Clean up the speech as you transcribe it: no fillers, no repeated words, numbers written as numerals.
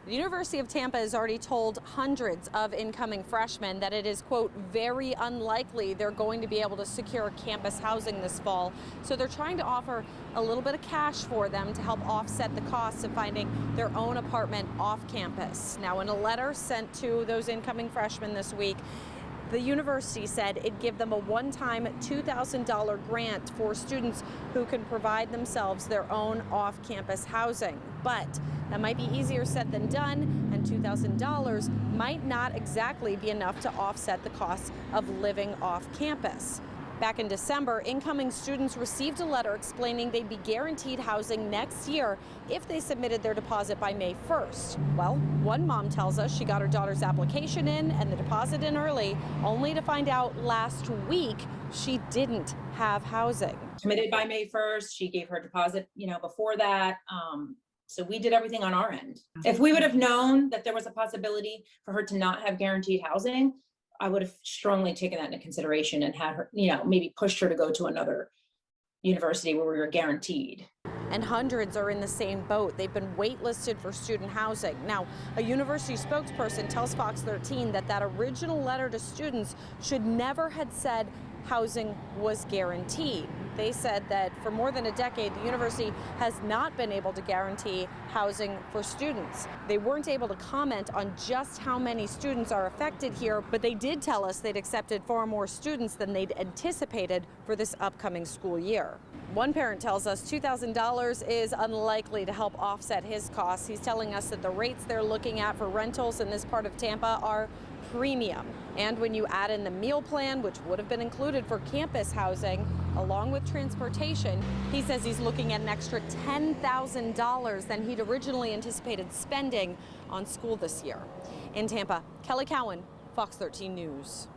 The University of Tampa has already told hundreds of incoming freshmen that it is, quote, very unlikely they're going to be able to secure campus housing this fall. So they're trying to offer a little bit of cash for them to help offset the costs of finding their own apartment off campus. Now, in a letter sent to those incoming freshmen this week, the university said it'd give them a one-time $2,000 grant for students who can provide themselves their own off-campus housing. But that might be easier said than done, and $2,000 might not exactly be enough to offset the costs of living off campus. Back in December, incoming students received a letter explaining they'd be guaranteed housing next year if they submitted their deposit by May 1st. Well, one mom tells us she got her daughter's application in and the deposit in early, only to find out last week she didn't have housing. Committed by May 1st. She gave her deposit, before that. So we did everything on our end. If we would have known that there was a possibility for her to not have guaranteed housing, I would have strongly taken that into consideration and had her, maybe pushed her to go to another university where we were guaranteed. And hundreds are in the same boat. They've been waitlisted for student housing. Now, a university spokesperson tells Fox 13 that original letter to students should never have said housing was guaranteed. They said that for more than a decade, the university has not been able to guarantee housing for students. They weren't able to comment on just how many students are affected here, but they did tell us they'd accepted far more students than they'd anticipated for this upcoming school year. One parent tells us $2,000 is unlikely to help offset his costs. He's telling us that the rates they're looking at for rentals in this part of Tampa are premium. And when you add in the meal plan, which would have been included for campus housing, along with transportation, he says he's looking at an extra $10,000 than he'd originally anticipated spending on school this year. In Tampa, Kelly Cowan, Fox 13 News.